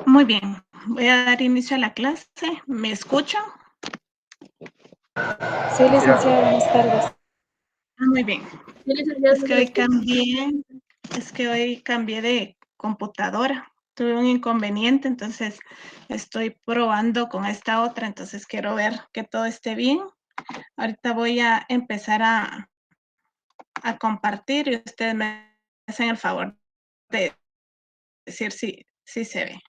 Muy bien, voy a dar inicio a la clase. ¿Me escuchan? Sí, licenciada, buenas tardes. Muy bien. Sí, licenciada, Es que hoy cambié de computadora. Tuve un inconveniente, entonces estoy probando con esta otra, entonces quiero ver que todo esté bien. Ahorita voy a empezar a compartir y ustedes me hacen el favor de decir si se ve.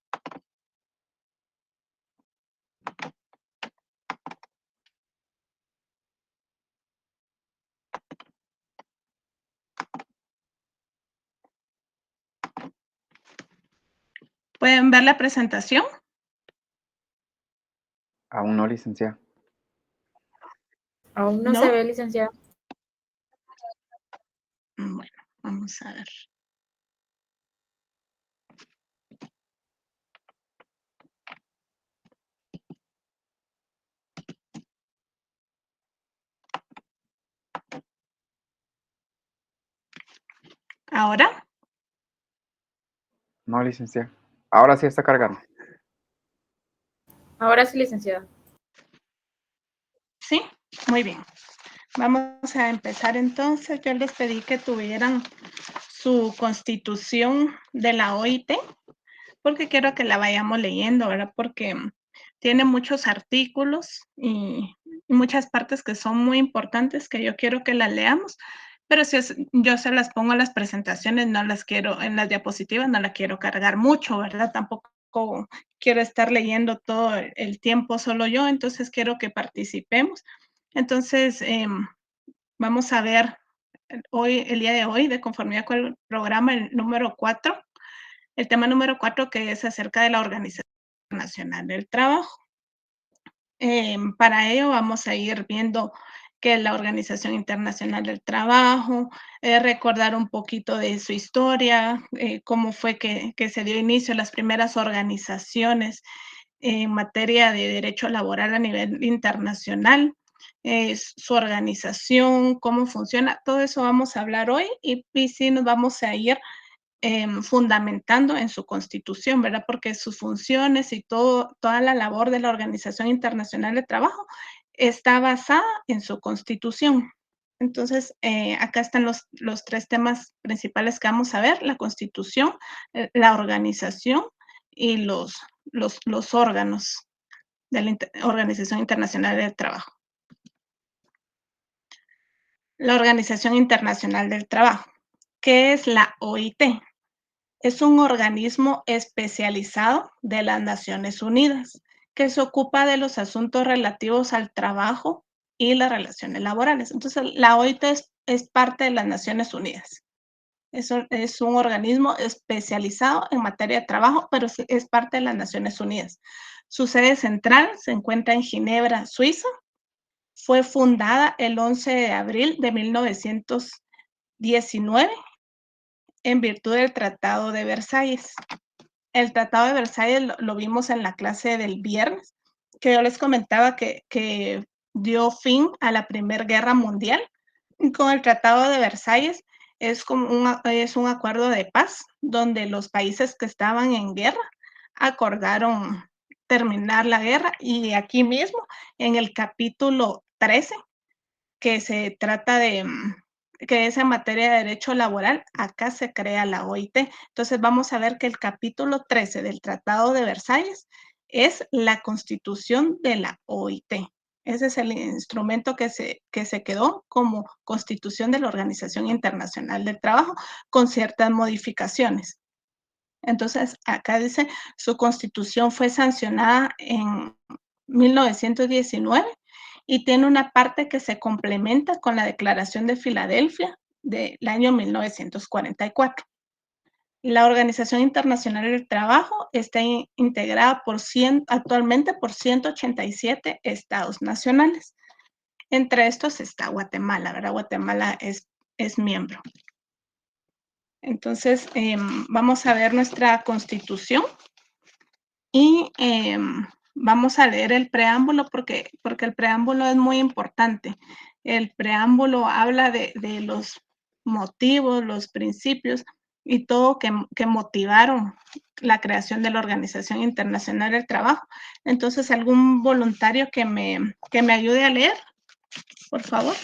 ¿Pueden ver la presentación? Aún no, licenciada. Aún no ¿No? se ve, licenciada. Bueno, vamos a ver. ¿Ahora? No, licenciada. Ahora sí está cargando. Ahora sí, licenciada. Sí, muy bien. Vamos a empezar entonces. Yo les pedí que tuvieran su constitución de la OIT, porque quiero que la vayamos leyendo, ¿verdad? Porque tiene muchos artículos y muchas partes que son muy importantes que yo quiero que las leamos, pero si yo se las pongo en las presentaciones, no las quiero, en las diapositivas no la quiero cargar mucho, ¿verdad? Tampoco quiero estar leyendo todo el tiempo solo yo, entonces quiero que participemos. Entonces, vamos a ver hoy, el día de hoy, de conformidad con el programa, el número 4, el tema número 4, que es acerca de la Organización Internacional del Trabajo. Para ello vamos a ir viendo qué es la Organización Internacional del Trabajo, recordar un poquito de su historia, cómo fue que se dio inicio a las primeras organizaciones en materia de derecho laboral a nivel internacional, su organización, cómo funciona, todo eso vamos a hablar hoy y sí nos vamos a ir fundamentando en su constitución, ¿verdad? Porque sus funciones y toda la labor de la Organización Internacional de Trabajo está basada en su constitución. Entonces, acá están los 3 temas principales que vamos a ver: la constitución, la organización y los órganos de la Organización Internacional del Trabajo. La Organización Internacional del Trabajo. ¿Qué es la OIT? Es un organismo especializado de las Naciones Unidas que se ocupa de los asuntos relativos al trabajo y las relaciones laborales. Entonces, la OIT es parte de las Naciones Unidas. Es un organismo especializado en materia de trabajo, pero es parte de las Naciones Unidas. Su sede central se encuentra en Ginebra, Suiza. Fue fundada el 11 de abril de 1919 en virtud del Tratado de Versalles. El Tratado de Versalles lo vimos en la clase del viernes, que yo les comentaba que dio fin a la Primera Guerra Mundial. Con el Tratado de Versalles es un acuerdo de paz donde los países que estaban en guerra acordaron terminar la guerra, y aquí mismo en el capítulo 13, que se trata de que es en materia de derecho laboral, acá se crea la OIT. Entonces vamos a ver que el capítulo 13 del Tratado de Versalles es la constitución de la OIT. Ese es el instrumento que se quedó como constitución de la Organización Internacional del Trabajo, con ciertas modificaciones. Entonces, acá dice, su constitución fue sancionada en 1919 y tiene una parte que se complementa con la Declaración de Filadelfia del año 1944. La Organización Internacional del Trabajo está integrada actualmente por 187 estados nacionales. Entre estos está Guatemala, ¿verdad? Guatemala es miembro. Entonces, vamos a ver nuestra constitución y vamos a leer el preámbulo porque el preámbulo es muy importante. El preámbulo habla de los motivos, los principios y todo que motivaron la creación de la Organización Internacional del Trabajo. Entonces, algún voluntario que me ayude a leer, por favor.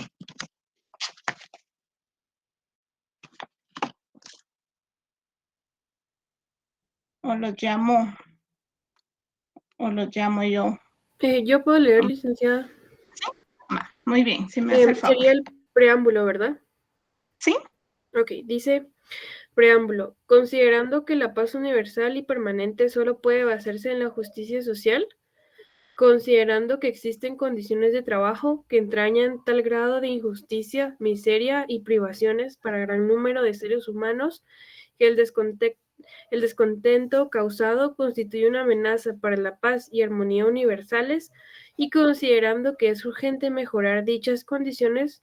O los llamo yo. Yo puedo leer, licenciada. Muy bien, si me hace el favor. Sería el preámbulo, ¿verdad? Sí. Ok, dice preámbulo. Considerando que la paz universal y permanente solo puede basarse en la justicia social, considerando que existen condiciones de trabajo que entrañan tal grado de injusticia, miseria y privaciones para gran número de seres humanos, que el descontento causado constituye una amenaza para la paz y armonía universales, y considerando que es urgente mejorar dichas condiciones,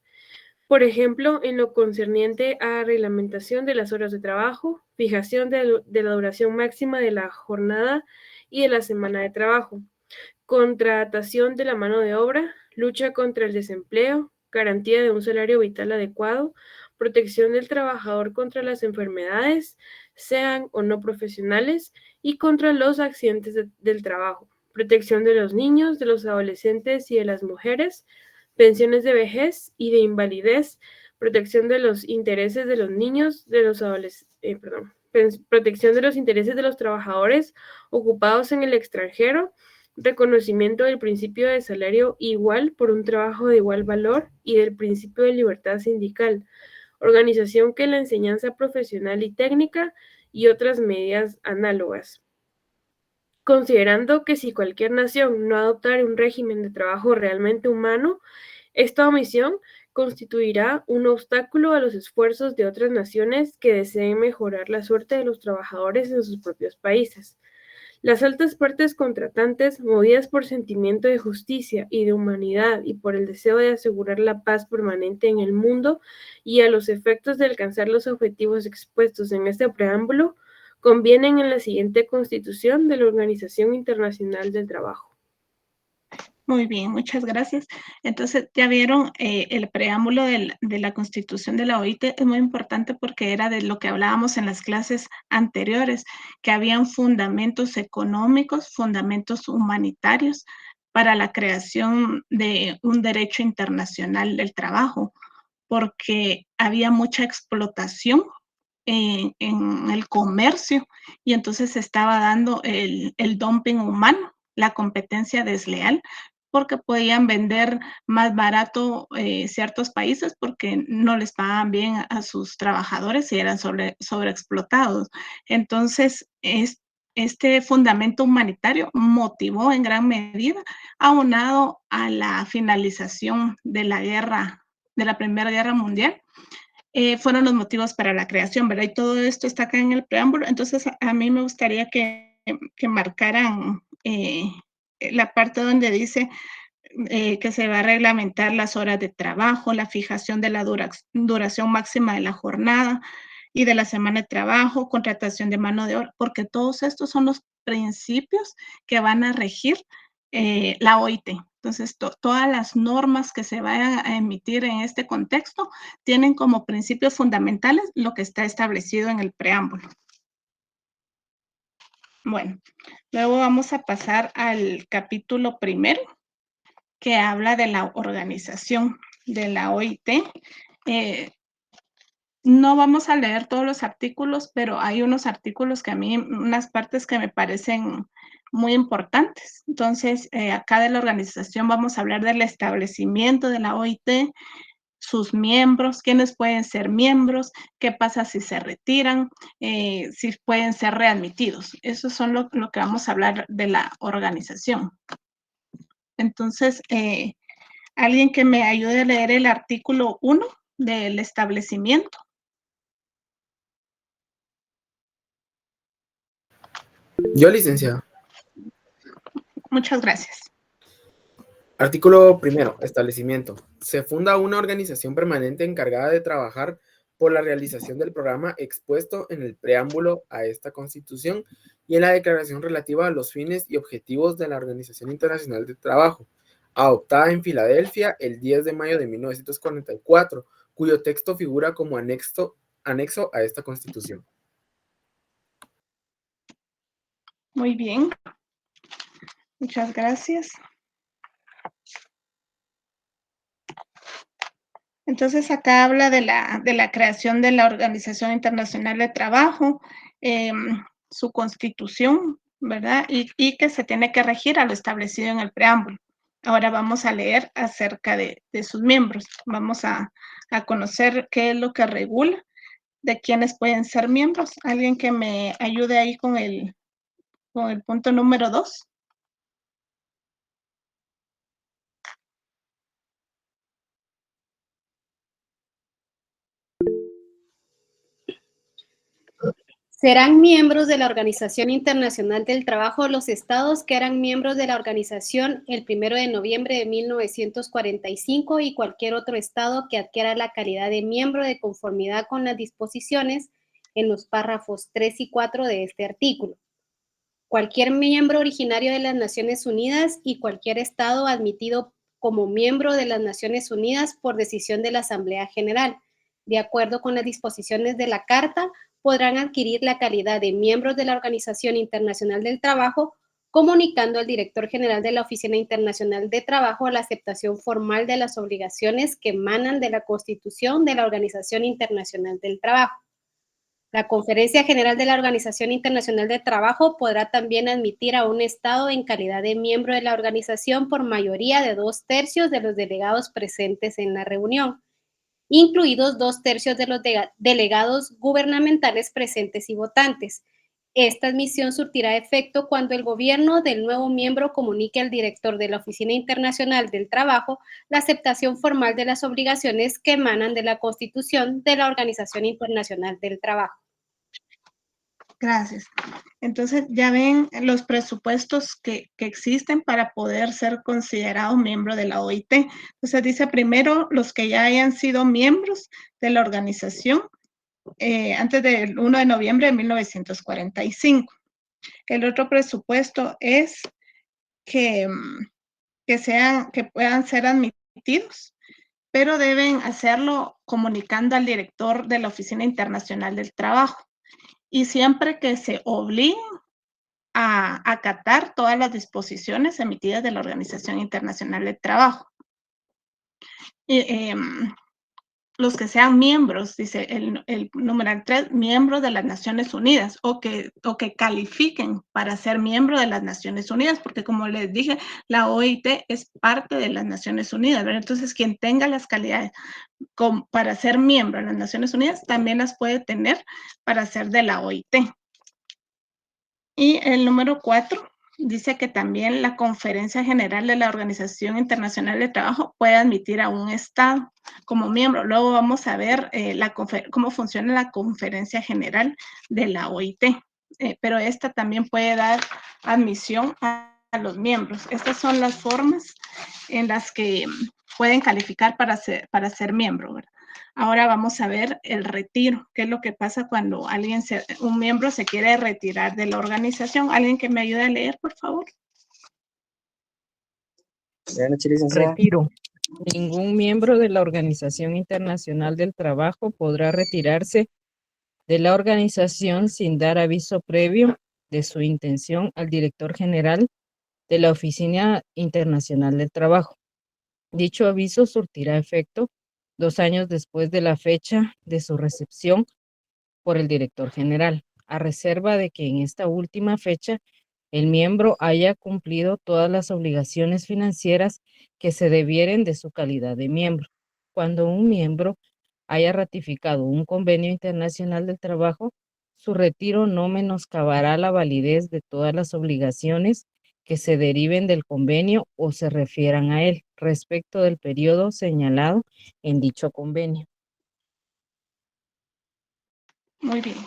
por ejemplo, en lo concerniente a reglamentación de las horas de trabajo, fijación de la duración máxima de la jornada y de la semana de trabajo, contratación de la mano de obra, lucha contra el desempleo, garantía de un salario vital adecuado, protección del trabajador contra las enfermedades, sean o no profesionales, y contra los accidentes del trabajo, protección de los niños, de los adolescentes y de las mujeres, pensiones de vejez y de invalidez, protección de los intereses de los niños, de los protección de los intereses de los trabajadores ocupados en el extranjero, reconocimiento del principio de salario igual por un trabajo de igual valor y del principio de libertad sindical, organización que la enseñanza profesional y técnica y otras medidas análogas. Considerando que si cualquier nación no adoptara un régimen de trabajo realmente humano, esta omisión constituirá un obstáculo a los esfuerzos de otras naciones que deseen mejorar la suerte de los trabajadores en sus propios países. Las altas partes contratantes, movidas por sentimiento de justicia y de humanidad y por el deseo de asegurar la paz permanente en el mundo y a los efectos de alcanzar los objetivos expuestos en este preámbulo, convienen en la siguiente Constitución de la Organización Internacional del Trabajo. Muy bien, muchas gracias. Entonces, ya vieron, el preámbulo de la Constitución de la OIT es muy importante porque era de lo que hablábamos en las clases anteriores, que habían fundamentos económicos, fundamentos humanitarios, para la creación de un derecho internacional del trabajo, porque había mucha explotación en el comercio y entonces se estaba dando el dumping humano, la competencia desleal, porque podían vender más barato ciertos países porque no les pagaban bien a sus trabajadores y eran sobreexplotados. Entonces, este fundamento humanitario motivó en gran medida, aunado a la finalización de la guerra, de la Primera Guerra Mundial, fueron los motivos para la creación, ¿verdad? Y todo esto está acá en el preámbulo. Entonces, a mí me gustaría que marcaran la parte donde dice que se va a reglamentar las horas de trabajo, la fijación de la duración máxima de la jornada y de la semana de trabajo, contratación de mano de obra, porque todos estos son los principios que van a regir la OIT. Entonces, todas las normas que se vayan a emitir en este contexto tienen como principios fundamentales lo que está establecido en el preámbulo. Bueno, luego vamos a pasar al capítulo primero, que habla de la organización de la OIT. No vamos a leer todos los artículos, pero hay unos artículos que a mí, unas partes que me parecen muy importantes. Entonces, acá de la organización vamos a hablar del establecimiento de la OIT, sus miembros, quiénes pueden ser miembros, qué pasa si se retiran, si pueden ser readmitidos. Eso son lo que vamos a hablar de la organización. Entonces, alguien que me ayude a leer el artículo 1 del establecimiento. Yo, licenciada. Muchas gracias. Artículo primero. Establecimiento. Se funda una organización permanente encargada de trabajar por la realización del programa expuesto en el preámbulo a esta Constitución y en la declaración relativa a los fines y objetivos de la Organización Internacional del Trabajo, adoptada en Filadelfia el 10 de mayo de 1944, cuyo texto figura como anexo a esta Constitución. Muy bien. Muchas gracias. Entonces, acá habla de la creación de la Organización Internacional de Trabajo, su constitución, ¿verdad? Y que se tiene que regir a lo establecido en el preámbulo. Ahora vamos a leer acerca de sus miembros. Vamos a conocer qué es lo que regula, de quiénes pueden ser miembros. Alguien que me ayude ahí con el punto número 2. Serán miembros de la Organización Internacional del Trabajo los estados que eran miembros de la organización el 1 de noviembre de 1945 y cualquier otro estado que adquiera la calidad de miembro de conformidad con las disposiciones en los párrafos 3 y 4 de este artículo. Cualquier miembro originario de las Naciones Unidas y cualquier estado admitido como miembro de las Naciones Unidas por decisión de la Asamblea General, de acuerdo con las disposiciones de la Carta, podrán adquirir la calidad de miembros de la Organización Internacional del Trabajo, comunicando al director general de la Oficina Internacional de Trabajo la aceptación formal de las obligaciones que emanan de la Constitución de la Organización Internacional del Trabajo. La Conferencia General de la Organización Internacional del Trabajo podrá también admitir a un Estado en calidad de miembro de la organización por mayoría de 2/3 de los delegados presentes en la reunión, incluidos 2/3 de los delegados gubernamentales presentes y votantes. Esta admisión surtirá efecto cuando el gobierno del nuevo miembro comunique al director de la Oficina Internacional del Trabajo la aceptación formal de las obligaciones que emanan de la Constitución de la Organización Internacional del Trabajo. Gracias. Entonces, ya ven los presupuestos que existen para poder ser considerado miembro de la OIT. Entonces, dice primero los que ya hayan sido miembros de la organización antes del 1 de noviembre de 1945. El otro presupuesto es que puedan ser admitidos, pero deben hacerlo comunicando al director de la Oficina Internacional del Trabajo. Y siempre que se obliguen a acatar todas las disposiciones emitidas de la Organización Internacional del Trabajo. Los que sean miembros, dice el numeral 3, miembros de las Naciones Unidas o que califiquen para ser miembro de las Naciones Unidas, porque como les dije, la OIT es parte de las Naciones Unidas, ¿verdad? Entonces, quien tenga las calidades para ser miembro de las Naciones Unidas, también las puede tener para ser de la OIT. Y el número 4 dice que también la Conferencia General de la Organización Internacional de Trabajo puede admitir a un Estado como miembro. Luego vamos a ver cómo funciona la Conferencia General de la OIT, pero esta también puede dar admisión a los miembros. Estas son las formas en las que pueden calificar para ser miembro, ¿verdad? Ahora vamos a ver el retiro, qué es lo que pasa cuando un miembro se quiere retirar de la organización. ¿Alguien que me ayude a leer, por favor? Retiro. Ningún miembro de la Organización Internacional del Trabajo podrá retirarse de la organización sin dar aviso previo de su intención al director general de la Oficina Internacional del Trabajo. Dicho aviso surtirá efecto 2 años después de la fecha de su recepción por el director general, a reserva de que en esta última fecha el miembro haya cumplido todas las obligaciones financieras que se debieren de su calidad de miembro. Cuando un miembro haya ratificado un convenio internacional del trabajo, su retiro no menoscabará la validez de todas las obligaciones que se deriven del convenio o se refieran a él respecto del periodo señalado en dicho convenio. Muy bien.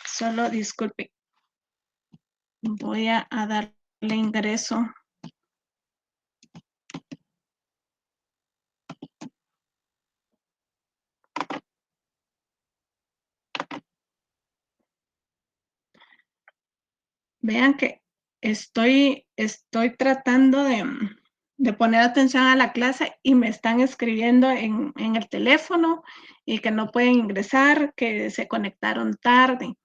Solo disculpe. Voy a darle ingreso. Vean que estoy tratando de poner atención a la clase y me están escribiendo en el teléfono y que no pueden ingresar, que se conectaron tarde.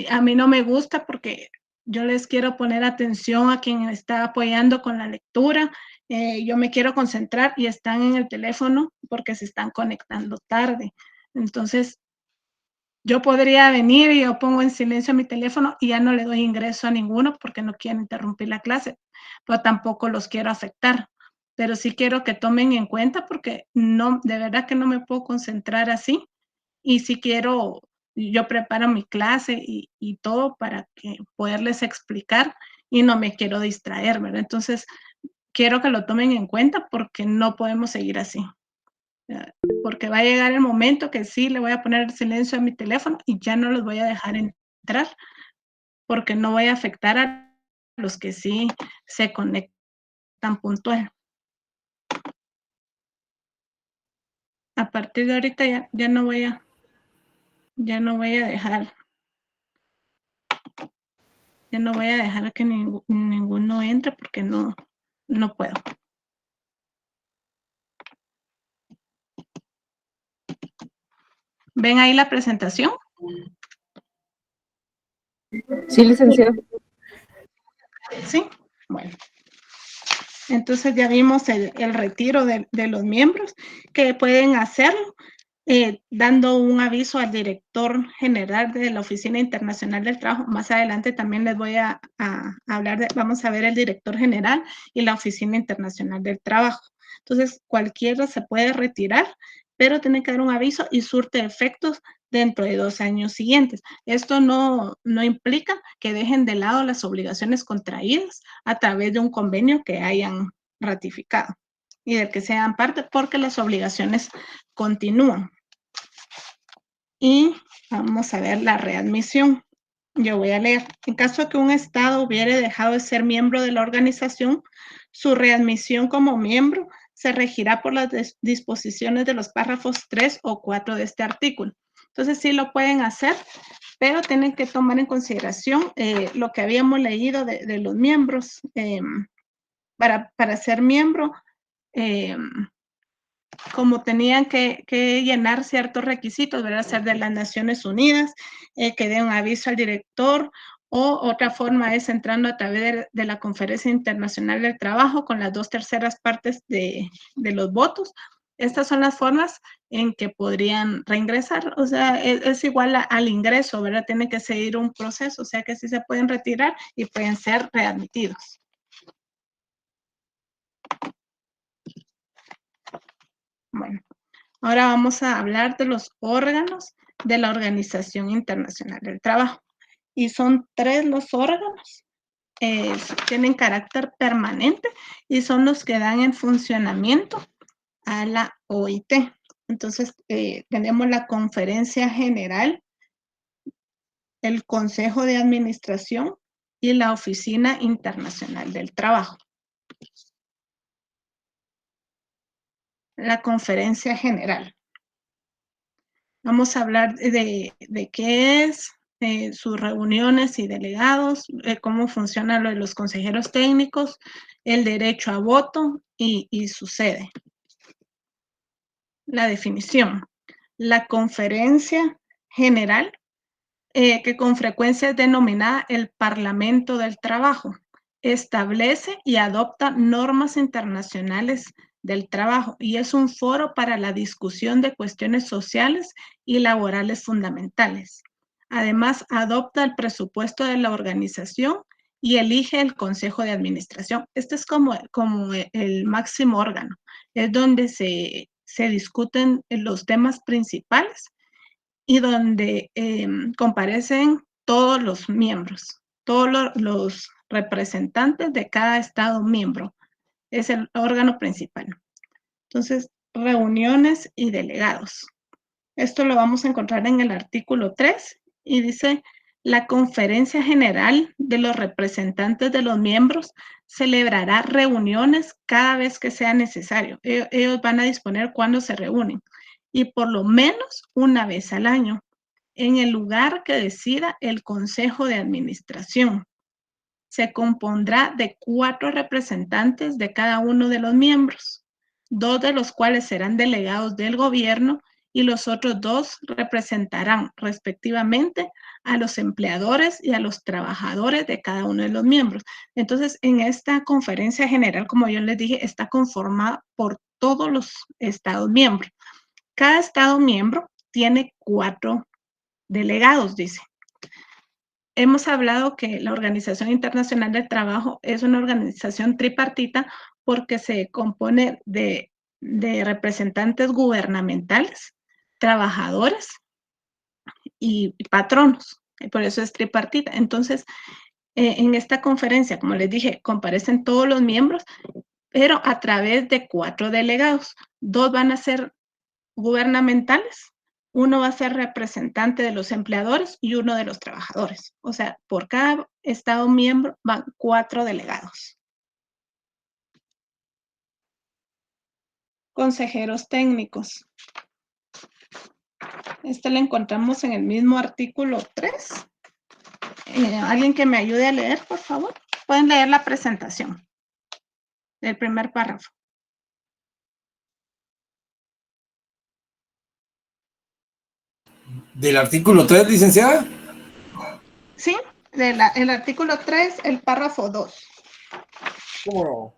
A mí no me gusta porque yo les quiero poner atención a quien está apoyando con la lectura. Yo me quiero concentrar y están en el teléfono porque se están conectando tarde. Entonces, yo podría venir y yo pongo en silencio mi teléfono y ya no le doy ingreso a ninguno porque no quiero interrumpir la clase, pero tampoco los quiero afectar. Pero sí quiero que tomen en cuenta porque no, de verdad que no me puedo concentrar así. Y si quiero, yo preparo mi clase y todo para poderles explicar y no me quiero distraer, ¿verdad? Entonces, quiero que lo tomen en cuenta porque no podemos seguir así. Porque va a llegar el momento que sí le voy a poner silencio a mi teléfono y ya no los voy a dejar entrar porque no voy a afectar a los que sí se conectan puntual. A partir de ahorita ya no voy a dejar. Ya no voy a dejar que ninguno entre porque no puedo. ¿Ven ahí la presentación? Sí, licenciado. Sí, bueno. Entonces ya vimos el retiro de los miembros que pueden hacerlo dando un aviso al director general de la Oficina Internacional del Trabajo. Más adelante también les voy a hablar vamos a ver el director general y la Oficina Internacional del Trabajo. Entonces, cualquiera se puede retirar, pero tiene que dar un aviso y surte efectos dentro de 2 años siguientes. Esto no implica que dejen de lado las obligaciones contraídas a través de un convenio que hayan ratificado y del que sean parte, porque las obligaciones continúan. Y vamos a ver la readmisión. Yo voy a leer. En caso de que un Estado hubiere dejado de ser miembro de la organización, su readmisión como miembro se regirá por las disposiciones de los párrafos 3 o 4 de este artículo. Entonces, sí lo pueden hacer, pero tienen que tomar en consideración lo que habíamos leído de los miembros. Para ser miembro, como tenían que llenar ciertos requisitos, ¿verdad? Ser de las Naciones Unidas, que den un aviso al director O otra forma es entrando a través de la Conferencia Internacional del Trabajo con las 2/3 partes de los votos. Estas son las formas en que podrían reingresar. O sea, es igual al ingreso, ¿verdad? Tiene que seguir un proceso, o sea que sí se pueden retirar y pueden ser readmitidos. Bueno, ahora vamos a hablar de los órganos de la Organización Internacional del Trabajo. Y son 3 los órganos. Tienen carácter permanente y son los que dan en funcionamiento a la OIT. Entonces, tenemos la Conferencia General, el Consejo de Administración y la Oficina Internacional del Trabajo. La Conferencia General. Vamos a hablar de qué es, sus reuniones y delegados, cómo funciona lo de los consejeros técnicos, el derecho a voto y su sede. La definición. La Conferencia General, que con frecuencia es denominada el Parlamento del Trabajo, establece y adopta normas internacionales del trabajo y es un foro para la discusión de cuestiones sociales y laborales fundamentales. Además, adopta el presupuesto de la organización y elige el Consejo de Administración. Este es como el máximo órgano, es donde se discuten los temas principales y donde comparecen todos los miembros, todos los representantes de cada estado miembro. Es el órgano principal. Entonces, reuniones y delegados. Esto lo vamos a encontrar en el artículo 3 y dice: la Conferencia General de los representantes de los miembros celebrará reuniones cada vez que sea necesario. Ellos van a disponer cuándo se reúnen y por lo menos una vez al año en el lugar que decida el Consejo de Administración. Se compondrá de 4 representantes de cada uno de los miembros, 2 de los cuales serán delegados del gobierno y los otros 2 representarán respectivamente a los empleadores y a los trabajadores de cada uno de los miembros. Entonces, en esta conferencia general, como yo les dije, está conformada por todos los estados miembros. Cada estado miembro tiene 4 delegados, dice. Hemos hablado que la Organización Internacional del Trabajo es una organización tripartita porque se compone de representantes gubernamentales, trabajadores y patronos. Y por eso es tripartita. Entonces, en esta conferencia, como les dije, comparecen todos los miembros, pero a través de 4 delegados. 2 van a ser gubernamentales, 1 va a ser representante de los empleadores y 1 de los trabajadores. O sea, por cada estado miembro van 4 delegados. Consejeros técnicos. Este lo encontramos en el mismo artículo 3. ¿Alguien que me ayude a leer, por favor? Pueden leer la presentación del primer párrafo. ¿Del artículo 3, licenciada? Sí, el artículo 3, el párrafo 2. ¿Cómo no?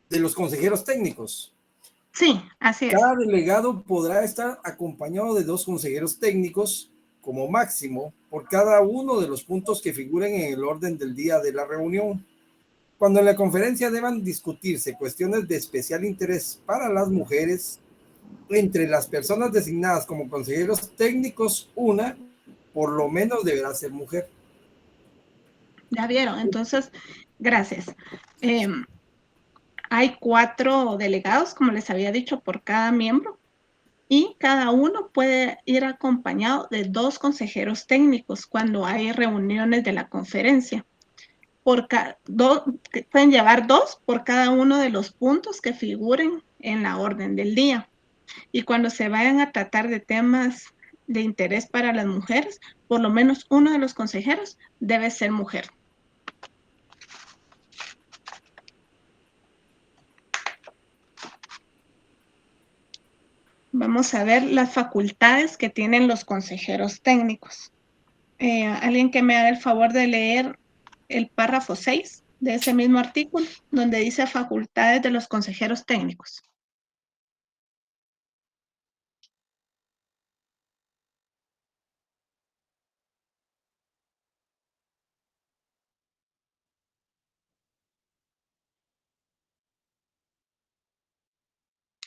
De los consejeros técnicos. Sí, así es. Cada delegado podrá estar acompañado de 2 consejeros técnicos como máximo por cada uno de los puntos que figuren en el orden del día de la reunión. Cuando en la conferencia deban discutirse cuestiones de especial interés para las mujeres, entre las personas designadas como consejeros técnicos, una por lo menos deberá ser mujer. Ya vieron, entonces, gracias. Hay 4 delegados, como les había dicho, por cada miembro, y cada uno puede ir acompañado de 2 consejeros técnicos cuando hay reuniones de la conferencia. Pueden llevar 2 por cada uno de los puntos que figuren en la orden del día. Y cuando se vayan a tratar de temas de interés para las mujeres, por lo menos uno de los consejeros debe ser mujer. Vamos a ver las facultades que tienen los consejeros técnicos. Alguien que me haga el favor de leer el párrafo 6 de ese mismo artículo, donde dice facultades de los consejeros técnicos.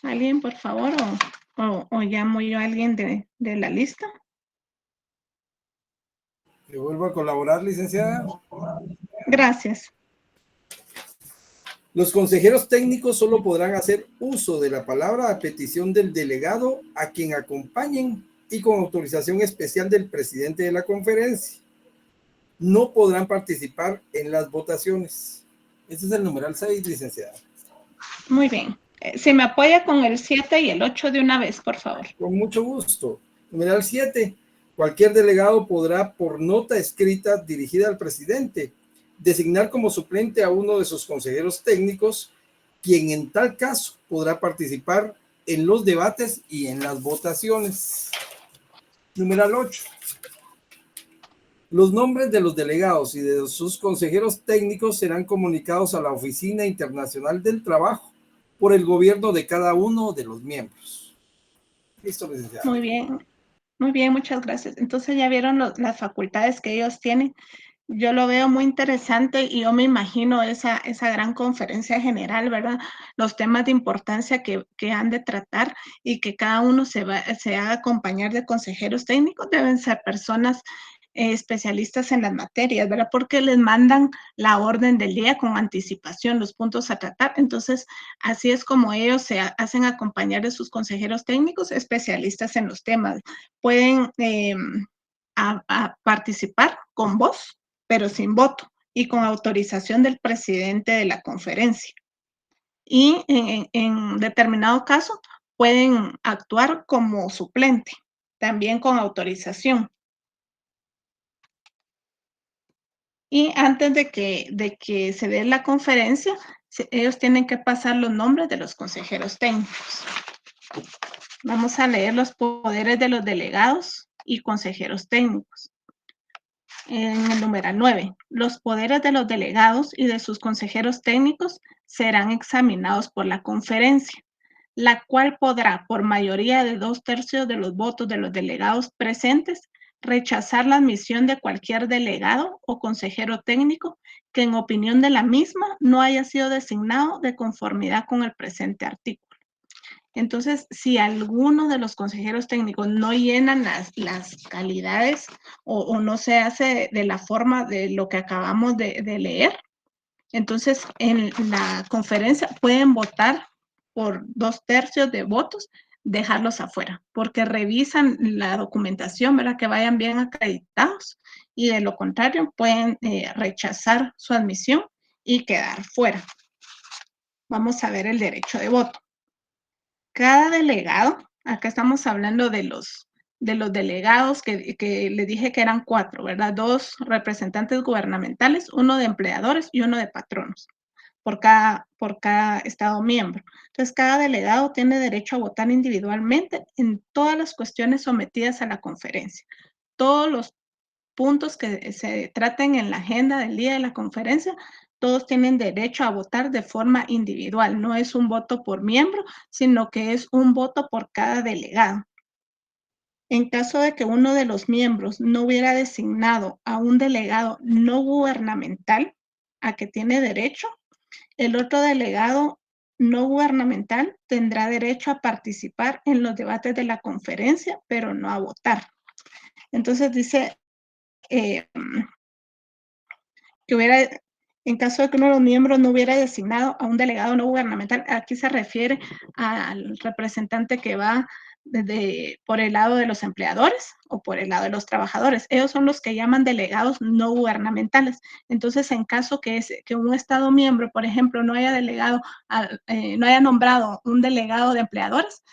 ¿Alguien, por favor? ¿O llamo yo a alguien de la lista? ¿Le vuelvo a colaborar, licenciada? Gracias. Los consejeros técnicos solo podrán hacer uso de la palabra a petición del delegado a quien acompañen y con autorización especial del presidente de la conferencia. No podrán participar en las votaciones. Este es el numeral 6, licenciada. Muy bien. Si me apoya con el 7 y el 8 de una vez, por favor. Con mucho gusto. Numeral 7. Cualquier delegado podrá, por nota escrita dirigida al presidente, designar como suplente a uno de sus consejeros técnicos, quien en tal caso podrá participar en los debates y en las votaciones. Numeral 8. Los nombres de los delegados y de sus consejeros técnicos serán comunicados a la Oficina Internacional del Trabajo por el gobierno de cada uno de los miembros. Listo, licenciado. Muy bien, muchas gracias. Entonces ya vieron las facultades que ellos tienen. Yo lo veo muy interesante y yo me imagino esa gran conferencia general, ¿verdad? Los temas de importancia que han de tratar y que cada uno se haga acompañar de consejeros técnicos. Deben ser personas especialistas en las materias, ¿verdad? Porque les mandan la orden del día con anticipación, los puntos a tratar. Entonces, así es como ellos se hacen acompañar de sus consejeros técnicos especialistas en los temas. Pueden a participar con voz, pero sin voto y con autorización del presidente de la conferencia. Y en determinado caso pueden actuar como suplente, también con autorización. Y antes de que se dé la conferencia, ellos tienen que pasar los nombres de los consejeros técnicos. Vamos a leer los poderes de los delegados y consejeros técnicos. En el numeral 9, los poderes de los delegados y de sus consejeros técnicos serán examinados por la conferencia, la cual podrá, por mayoría de 2/3 de los votos de los delegados presentes, rechazar la admisión de cualquier delegado o consejero técnico que en opinión de la misma no haya sido designado de conformidad con el presente artículo. Entonces, si alguno de los consejeros técnicos no llenan las calidades o no se hace de la forma de lo que acabamos de leer, entonces en la conferencia pueden votar por 2/3 de votos, dejarlos afuera, porque revisan la documentación, ¿verdad? Que vayan bien acreditados y de lo contrario pueden rechazar su admisión y quedar fuera. Vamos a ver el derecho de voto. Cada delegado, acá estamos hablando de los delegados que les dije que eran 4, ¿verdad? 2 representantes gubernamentales, 1 de empleadores y 1 de patronos, por cada estado miembro. Entonces, cada delegado tiene derecho a votar individualmente en todas las cuestiones sometidas a la conferencia. Todos los puntos que se traten en la agenda del día de la conferencia, todos tienen derecho a votar de forma individual. No es un voto por miembro, sino que es un voto por cada delegado. En caso de que uno de los miembros no hubiera designado a un delegado no gubernamental a que tiene derecho, el otro delegado no gubernamental tendrá derecho a participar en los debates de la conferencia, pero no a votar. Entonces dice que hubiera, en caso de que uno de los miembros no hubiera designado a un delegado no gubernamental, aquí se refiere al representante que va por el lado de los empleadores o por el lado de los trabajadores. Ellos son los que llaman delegados no gubernamentales. Entonces, en caso que un Estado miembro, por ejemplo, no haya no haya nombrado un delegado de empleadores,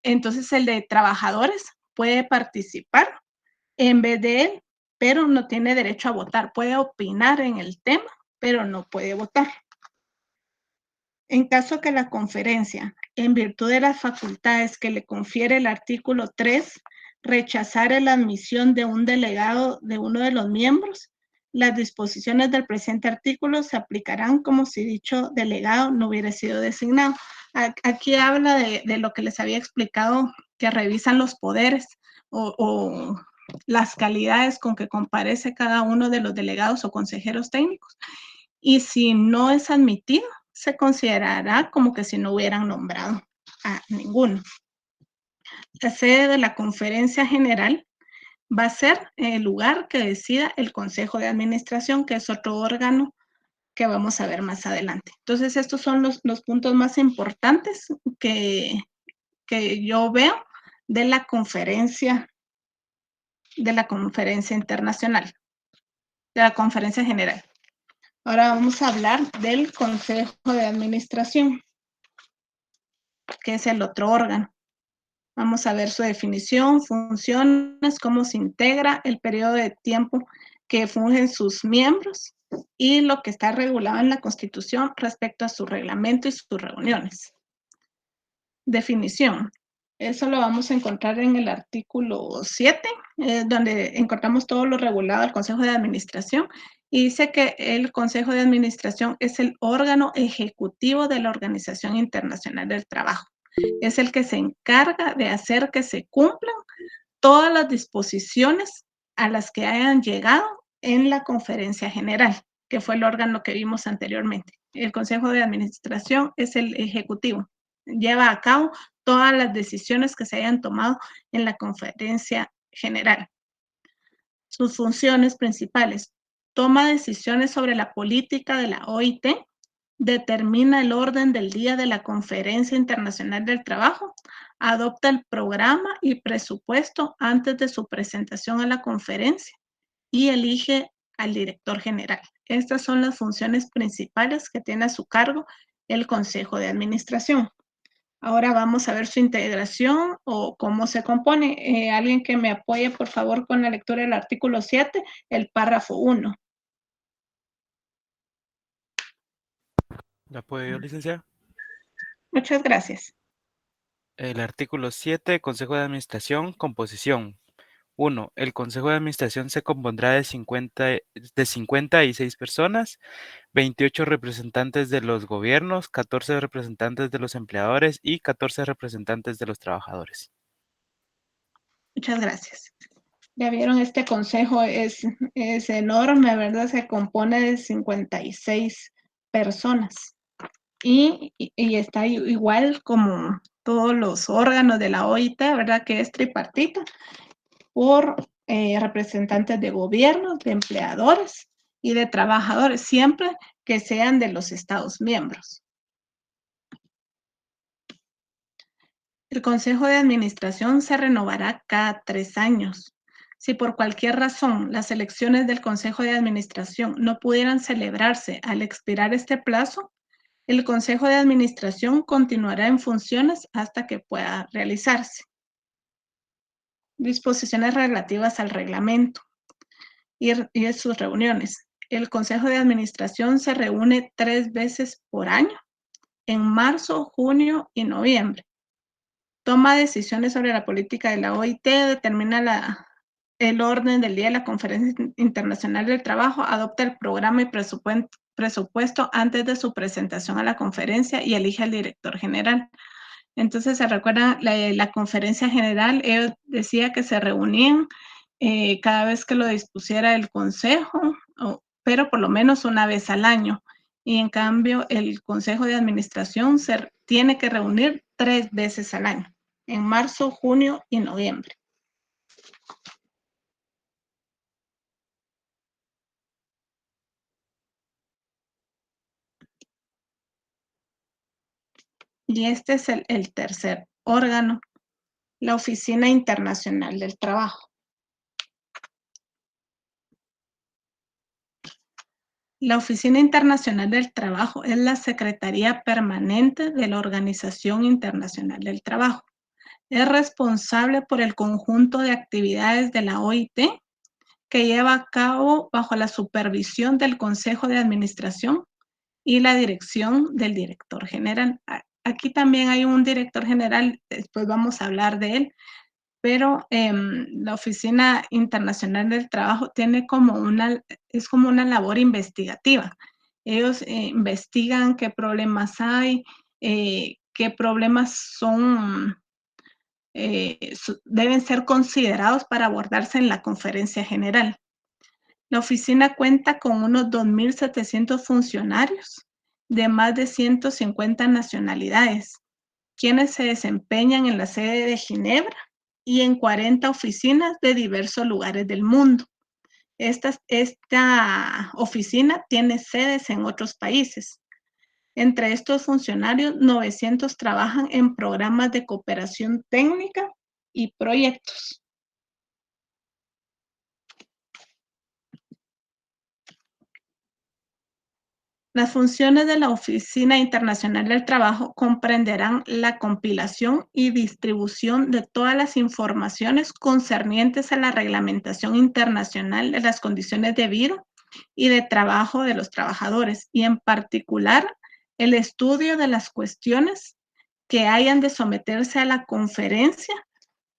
entonces el de trabajadores puede participar en vez de él, pero no tiene derecho a votar. Puede opinar en el tema, pero no puede votar. En caso que la conferencia, en virtud de las facultades que le confiere el artículo 3, rechazara la admisión de un delegado de uno de los miembros, las disposiciones del presente artículo se aplicarán como si dicho delegado no hubiera sido designado. Aquí habla de lo que les había explicado, que revisan los poderes o las calidades con que comparece cada uno de los delegados o consejeros técnicos. Y si no es admitido, se considerará como que si no hubieran nombrado a ninguno. La sede de la conferencia general va a ser el lugar que decida el Consejo de Administración, que es otro órgano que vamos a ver más adelante. Entonces, estos son los puntos más importantes que yo veo de la conferencia internacional, de la conferencia general. Ahora vamos a hablar del Consejo de Administración, que es el otro órgano. Vamos a ver su definición, funciones, cómo se integra, el periodo de tiempo que fungen sus miembros y lo que está regulado en la Constitución respecto a su reglamento y sus reuniones. Definición. Eso lo vamos a encontrar en el artículo 7, donde encontramos todo lo regulado del Consejo de Administración. Y dice que el Consejo de Administración es el órgano ejecutivo de la Organización Internacional del Trabajo. Es el que se encarga de hacer que se cumplan todas las disposiciones a las que hayan llegado en la conferencia general, que fue el órgano que vimos anteriormente. El Consejo de Administración es el ejecutivo. Lleva a cabo todas las decisiones que se hayan tomado en la conferencia general. Sus funciones principales: toma decisiones sobre la política de la OIT, determina el orden del día de la Conferencia Internacional del Trabajo, adopta el programa y presupuesto antes de su presentación a la conferencia y elige al director general. Estas son las funciones principales que tiene a su cargo el Consejo de Administración. Ahora vamos a ver su integración o cómo se compone. Alguien que me apoye, por favor, con la lectura del artículo 7, el párrafo 1. ¿La puedo yo, licenciada? Muchas gracias. El artículo 7, Consejo de Administración, composición. 1. El Consejo de Administración se compondrá de 56 personas, 28 representantes de los gobiernos, 14 representantes de los empleadores y 14 representantes de los trabajadores. Muchas gracias. Ya vieron, este consejo es enorme, ¿verdad? Se compone de 56 personas. Y está igual como todos los órganos de la OIT, ¿verdad? Que es tripartita, por representantes de gobierno, de empleadores y de trabajadores, siempre que sean de los Estados miembros. El Consejo de Administración se renovará cada 3 años. Si por cualquier razón las elecciones del Consejo de Administración no pudieran celebrarse al expirar este plazo, el Consejo de Administración continuará en funciones hasta que pueda realizarse. Disposiciones relativas al reglamento y sus reuniones. El Consejo de Administración se reúne 3 veces por año, en marzo, junio y noviembre. Toma decisiones sobre la política de la OIT, determina el orden del día de la Conferencia Internacional del Trabajo, adopta el programa y presupuesto antes de su presentación a la conferencia y elige al director general. Entonces, ¿se recuerdan la conferencia general? Ellos decía que se reunían cada vez que lo dispusiera el consejo, pero por lo menos una vez al año. Y en cambio, el Consejo de Administración se tiene que reunir 3 veces al año, en marzo, junio y noviembre. Y este es el tercer órgano, la Oficina Internacional del Trabajo. La Oficina Internacional del Trabajo es la Secretaría Permanente de la Organización Internacional del Trabajo. Es responsable por el conjunto de actividades de la OIT que lleva a cabo bajo la supervisión del Consejo de Administración y la dirección del director general. Aquí también hay un director general, después vamos a hablar de él, pero la Oficina Internacional del Trabajo tiene es como una labor investigativa. Ellos investigan qué problemas hay, qué problemas deben ser considerados para abordarse en la conferencia general. La oficina cuenta con unos 2.700 funcionarios de más de 150 nacionalidades, quienes se desempeñan en la sede de Ginebra y en 40 oficinas de diversos lugares del mundo. Esta oficina tiene sedes en otros países. Entre estos funcionarios, 900 trabajan en programas de cooperación técnica y proyectos. Las funciones de la Oficina Internacional del Trabajo comprenderán la compilación y distribución de todas las informaciones concernientes a la reglamentación internacional de las condiciones de vida y de trabajo de los trabajadores, y en particular el estudio de las cuestiones que hayan de someterse a la conferencia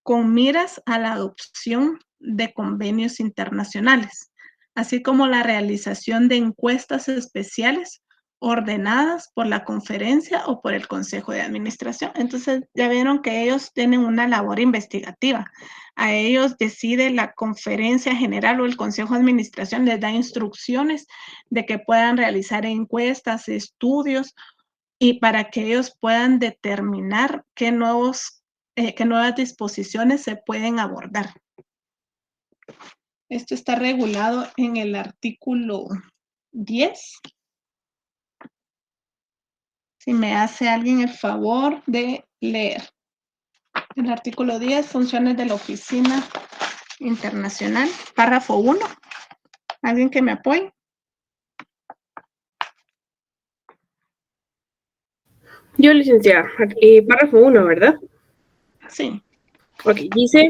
con miras a la adopción de convenios internacionales, así como la realización de encuestas especiales ordenadas por la conferencia o por el Consejo de Administración. Entonces, ya vieron que ellos tienen una labor investigativa. A ellos decide la conferencia general o el Consejo de Administración, les da instrucciones de que puedan realizar encuestas, estudios, y para que ellos puedan determinar qué nuevas disposiciones se pueden abordar. Esto está regulado en el artículo 10. Si me hace alguien el favor de leer. El artículo 10, funciones de la Oficina Internacional, párrafo 1. ¿Alguien que me apoye? Yo, licenciada, párrafo 1, ¿verdad? Sí. Ok, dice,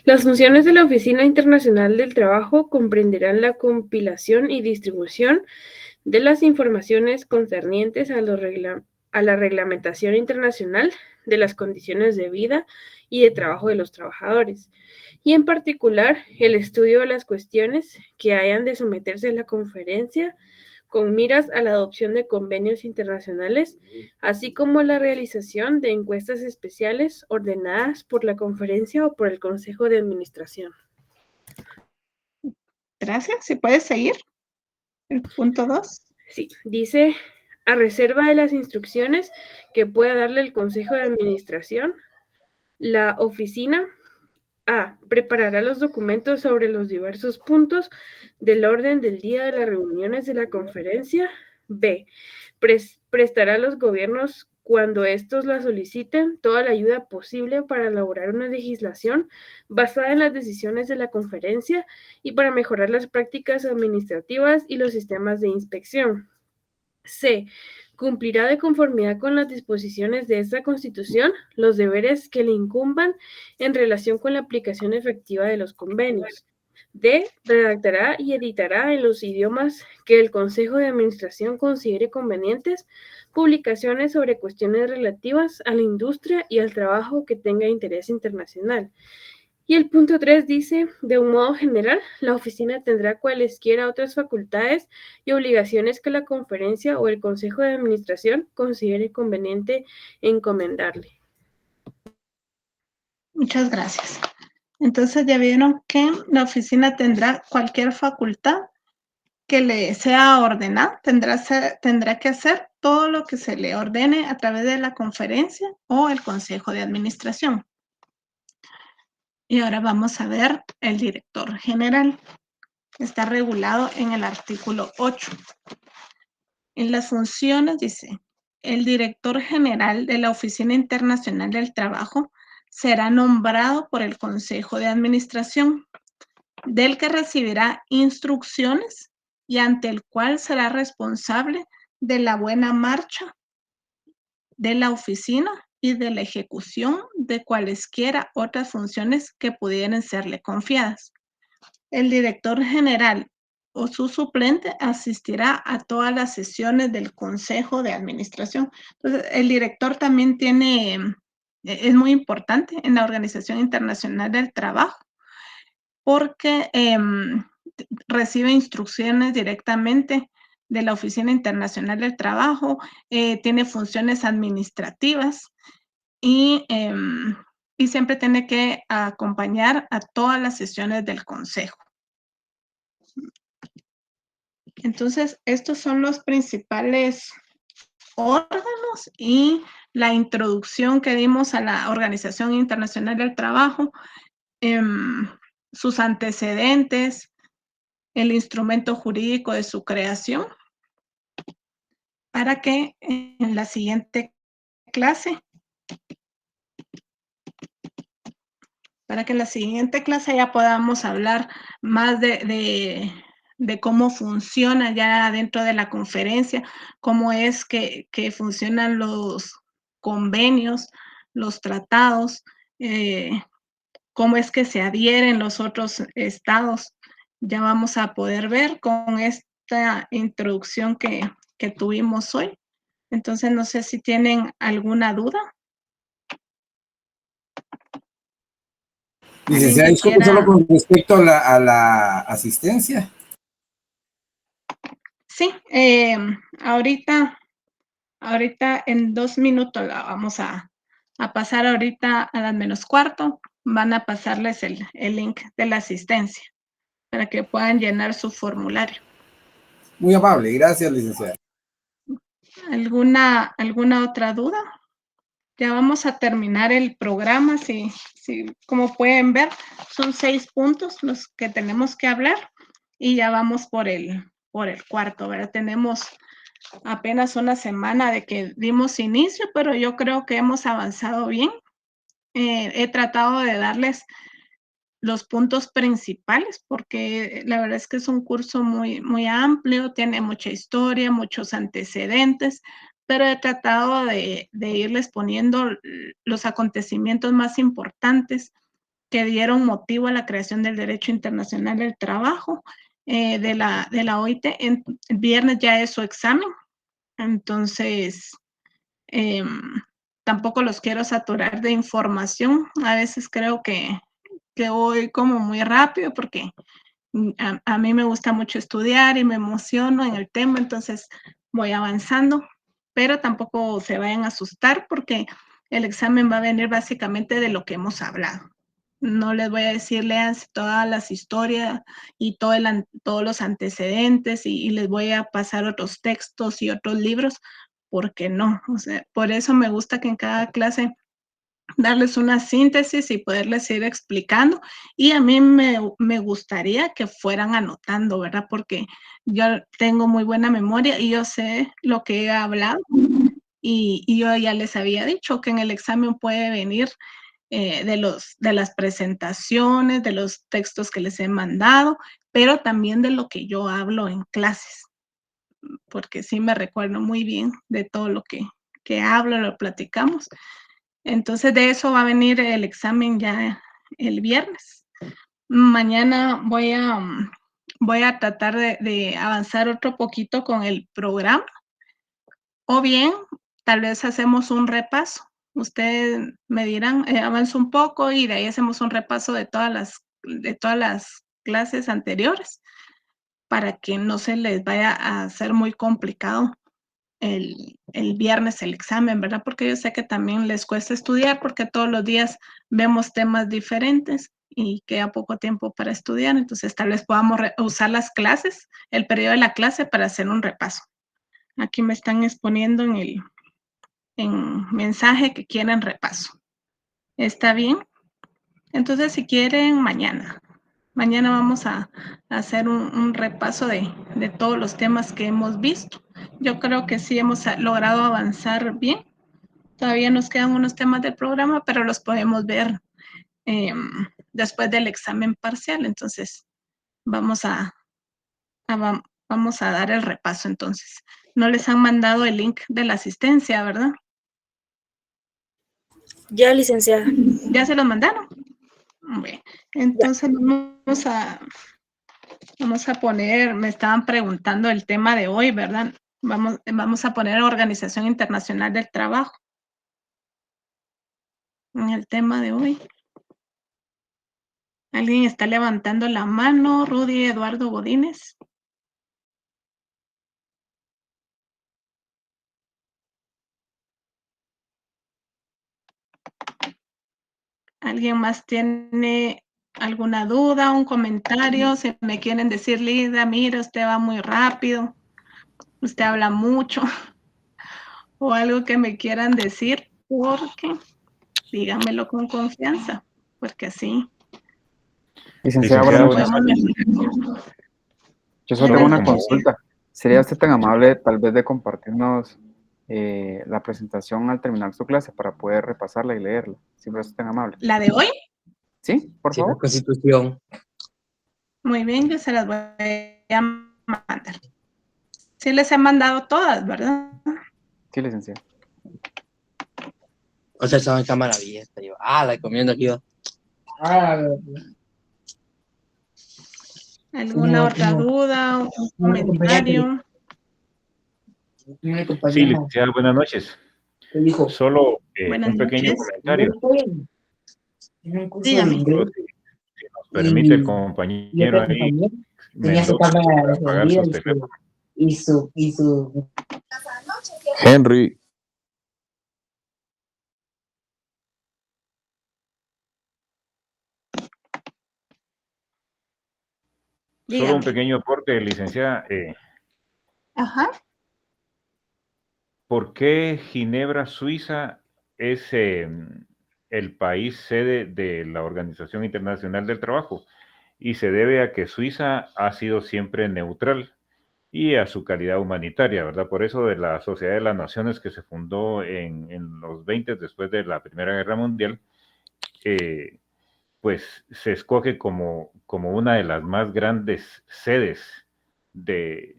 las funciones de la Oficina Internacional del Trabajo comprenderán la compilación y distribución de las informaciones concernientes a la reglamentación internacional de las condiciones de vida y de trabajo de los trabajadores, y en particular el estudio de las cuestiones que hayan de someterse a la conferencia con miras a la adopción de convenios internacionales, así como la realización de encuestas especiales ordenadas por la conferencia o por el Consejo de Administración. Gracias. ¿Si puedes seguir? El punto 2. Sí, dice, a reserva de las instrucciones que pueda darle el Consejo de Administración, la oficina A. Preparará los documentos sobre los diversos puntos del orden del día de las reuniones de la conferencia. B. Prestará a los gobiernos, cuando estos la soliciten, toda la ayuda posible para elaborar una legislación basada en las decisiones de la conferencia y para mejorar las prácticas administrativas y los sistemas de inspección. C. Cumplirá de conformidad con las disposiciones de esta Constitución los deberes que le incumban en relación con la aplicación efectiva de los convenios. D. Redactará y editará en los idiomas que el Consejo de Administración considere convenientes publicaciones sobre cuestiones relativas a la industria y al trabajo que tenga interés internacional. Y el punto 3 dice, de un modo general, la oficina tendrá cualesquiera otras facultades y obligaciones que la conferencia o el Consejo de Administración considere conveniente encomendarle. Muchas gracias. Entonces ya vieron que la oficina tendrá cualquier facultad que le sea ordenada, tendrá que hacer todo lo que se le ordene a través de la conferencia o el Consejo de Administración. Y ahora vamos a ver el director general. Está regulado en el artículo 8. En las funciones dice, el director general de la Oficina Internacional del Trabajo será nombrado por el Consejo de Administración, del que recibirá instrucciones y ante el cual será responsable de la buena marcha de la oficina y de la ejecución de cualesquiera otras funciones que pudieran serle confiadas. El director general o su suplente asistirá a todas las sesiones del Consejo de Administración. Entonces, el director también es muy importante en la Organización Internacional del Trabajo porque recibe instrucciones directamente de la Oficina Internacional del Trabajo, tiene funciones administrativas y siempre tiene que acompañar a todas las sesiones del Consejo. Entonces, estos son los principales órganos y la introducción que dimos a la Organización Internacional del Trabajo, sus antecedentes, el instrumento jurídico de su creación, para que en la siguiente clase ya podamos hablar más de cómo funciona ya dentro de la conferencia, cómo es que funcionan los convenios, los tratados, cómo es que se adhieren los otros estados. Ya vamos a poder ver con esta introducción que tuvimos hoy. Entonces, no sé si tienen alguna duda. Licenciada, disculpe, solo con respecto a la asistencia. Sí, ahorita en 2 minutos la vamos a pasar ahorita a las -4. Van a pasarles el link de la asistencia para que puedan llenar su formulario. Muy amable, gracias, licenciada. ¿Alguna otra duda? Ya vamos a terminar el programa. Si como pueden ver, son 6 puntos los que tenemos que hablar y ya vamos por el cuarto, ¿verdad? Tenemos apenas una semana de que dimos inicio, pero yo creo que hemos avanzado bien. He tratado de darles los puntos principales porque la verdad es que es un curso muy, muy amplio, tiene mucha historia, muchos antecedentes, pero he tratado de irles poniendo los acontecimientos más importantes que dieron motivo a la creación del Derecho Internacional del Trabajo de la OIT. El viernes ya es su examen, entonces tampoco los quiero saturar de información. A veces creo que voy como muy rápido porque a mí me gusta mucho estudiar y me emociono en el tema, entonces voy avanzando, pero tampoco se vayan a asustar porque el examen va a venir básicamente de lo que hemos hablado. No les voy a decir, léanse todas las historias y todos los antecedentes y les voy a pasar otros textos y otros libros, porque no. O sea, por eso me gusta que en cada clase darles una síntesis y poderles ir explicando. Y a mí me gustaría que fueran anotando, ¿verdad? Porque yo tengo muy buena memoria y yo sé lo que he hablado. Y yo ya les había dicho que en el examen puede venir de las presentaciones, de los textos que les he mandado, pero también de lo que yo hablo en clases, porque sí me recuerdo muy bien de todo lo que hablo, lo platicamos. Entonces, de eso va a venir el examen ya el viernes. Mañana voy a tratar de avanzar otro poquito con el programa, o bien, tal vez hacemos un repaso. Ustedes me dirán, avanzo un poco y de ahí hacemos un repaso de todas las clases anteriores para que no se les vaya a hacer muy complicado el viernes el examen, ¿verdad? Porque yo sé que también les cuesta estudiar porque todos los días vemos temas diferentes y queda poco tiempo para estudiar, entonces tal vez podamos usar las clases, el periodo de la clase para hacer un repaso. Aquí me están exponiendo en mensaje que quieren repaso. ¿Está bien? Entonces, si quieren, mañana vamos a hacer un repaso de todos los temas que hemos visto. Yo creo que sí hemos logrado avanzar bien. Todavía nos quedan unos temas del programa, pero los podemos ver después del examen parcial. Entonces, vamos a dar el repaso entonces. No les han mandado el link de la asistencia, ¿verdad? Ya, licenciada. ¿Ya se los mandaron? Bueno, entonces vamos Vamos a poner, me estaban preguntando el tema de hoy, ¿verdad? Vamos a poner Organización Internacional del Trabajo en el tema de hoy. ¿Alguien está levantando la mano? Rudy Eduardo Godínez. ¿Alguien más tiene alguna duda, un comentario? Si me quieren decir, Lida, mira, usted va muy rápido, usted habla mucho, o algo que me quieran decir, porque díganmelo con confianza, porque así Licenciada, Licenciada, buenas podemos noches. mejorar. Yo solo tengo una Buenas noches. consulta. ¿Sería usted tan amable tal vez de compartirnos la presentación al terminar su clase para poder repasarla y leerla? Si me es tan amable. ¿La de hoy? ¿Sí? Por Sí, la favor. Constitución. Muy bien, yo se las voy a mandar. Sí les he mandado todas, ¿verdad? Sí, licenciada. O sea, estaba en cámara abierta. Yo, la comiendo aquí yo. ¿Alguna otra duda, un comentario? Sí, licenciada, buenas noches. Solo Buenas un pequeño noches. comentario. Dígame. Solo si nos permite el compañero ahí, Mendoza, apagar sus teléfonos. Henry. Solo un Dígame. pequeño aporte, licenciada. Ajá. ¿Por qué Ginebra, Suiza, es el país sede de la Organización Internacional del Trabajo? Y se debe a que Suiza ha sido siempre neutral y a su calidad humanitaria, ¿verdad? Por eso de la Sociedad de las Naciones que se fundó en los 20 después de la Primera Guerra Mundial, pues se escoge como una de las más grandes sedes de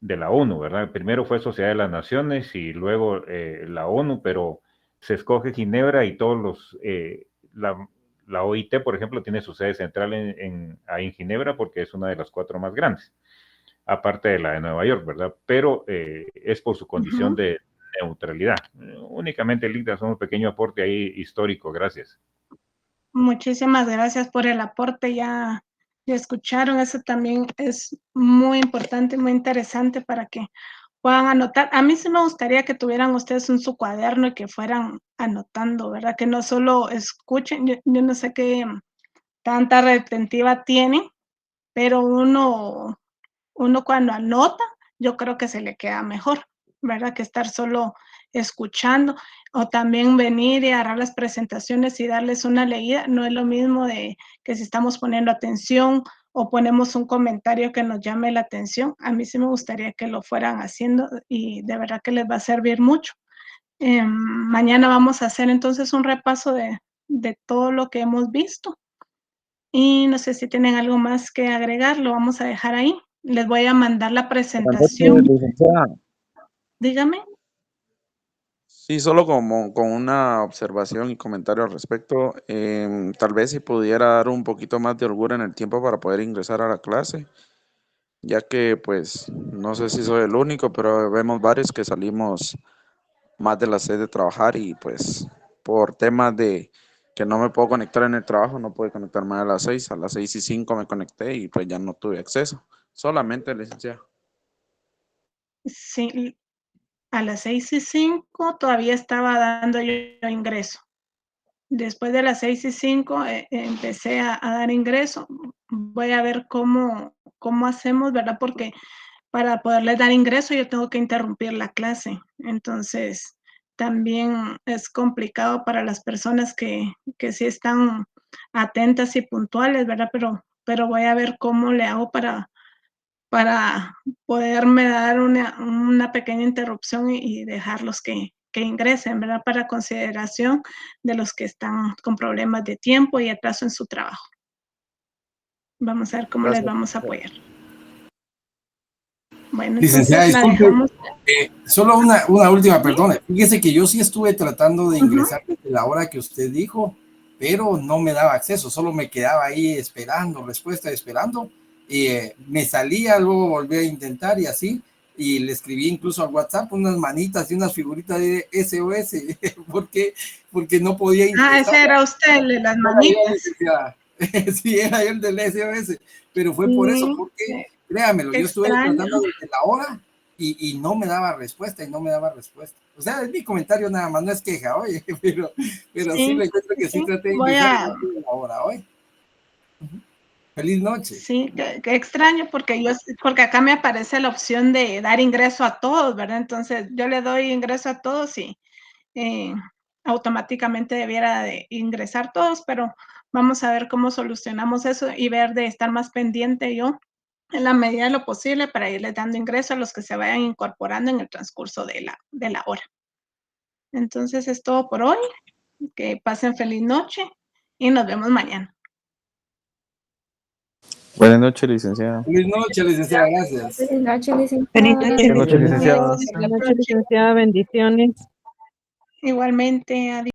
la ONU, ¿verdad? Primero fue Sociedad de las Naciones y luego la ONU, pero se escoge Ginebra y todos los... la OIT, por ejemplo, tiene su sede central ahí en Ginebra porque es una de las 4 más grandes, aparte de la de Nueva York, ¿verdad? Pero es por su condición de neutralidad. Únicamente, Lida, son un pequeño aporte ahí histórico. Gracias. Muchísimas gracias por el aporte. Ya escucharon, eso también es muy importante, muy interesante para que puedan anotar. A mí sí me gustaría que tuvieran ustedes en su cuaderno y que fueran anotando, ¿verdad? Que no solo escuchen, yo no sé qué tanta retentiva tiene, pero uno cuando anota, yo creo que se le queda mejor, ¿verdad? Que estar solo escuchando, o también venir y agarrar las presentaciones y darles una leída. No es lo mismo de que si estamos poniendo atención o ponemos un comentario que nos llame la atención. A mí sí me gustaría que lo fueran haciendo y de verdad que les va a servir mucho. Mañana vamos a hacer entonces un repaso de todo lo que hemos visto. Y no sé si tienen algo más que agregar, lo vamos a dejar ahí. Les voy a mandar la presentación. Dígame. Sí, solo como con una observación y comentario al respecto, tal vez si pudiera dar un poquito más de holgura en el tiempo para poder ingresar a la clase, ya que pues no sé si soy el único, pero vemos varios que salimos más de las 6 de trabajar y pues por temas de que no me puedo conectar en el trabajo, no pude conectarme a las 6 y 5 me conecté y pues ya no tuve acceso, solamente licenciado. Sí, a las 6:05 todavía estaba dando yo ingreso. Después de las 6:05 empecé a dar ingreso. Voy a ver cómo hacemos, ¿verdad? Porque para poderles dar ingreso yo tengo que interrumpir la clase. Entonces, también es complicado para las personas que sí están atentas y puntuales, ¿verdad? Pero voy a ver cómo le hago para poderme dar una pequeña interrupción y dejarlos que ingresen, ¿verdad? Para consideración de los que están con problemas de tiempo y atraso en su trabajo. Vamos a ver cómo les vamos a apoyar. Bueno, Licenciada, entonces la disculpe, dejamos. solo una última, perdón. Fíjese que yo sí estuve tratando de ingresar desde la hora que usted dijo pero no me daba acceso, solo me quedaba ahí esperando respuesta, esperando, y me salía, luego volví a intentar y así, y le escribí incluso al WhatsApp unas manitas y unas figuritas de SOS, porque no podía ingresar. Ese era usted, el de las manitas. Sí, era el del SOS, pero fue por eso, porque créamelo, yo estuve tratando desde la hora y no me daba respuesta, O sea, es mi comentario nada más, no es queja, oye, pero sí le cuento que sí traté de ingresar en la hora hoy. Feliz noche. Sí, qué extraño, porque acá me aparece la opción de dar ingreso a todos, ¿verdad? Entonces yo le doy ingreso a todos y automáticamente debiera de ingresar todos, pero vamos a ver cómo solucionamos eso y ver de estar más pendiente yo en la medida de lo posible para irles dando ingreso a los que se vayan incorporando en el transcurso de la hora. Entonces es todo por hoy. Que pasen feliz noche y nos vemos mañana. Buenas noches, licenciada. Feliz noche, licenciada, gracias. Feliz noche, licenciada. Buenas noches, licenciada. Buenas noches, licenciada. Bendiciones. Igualmente, adiós.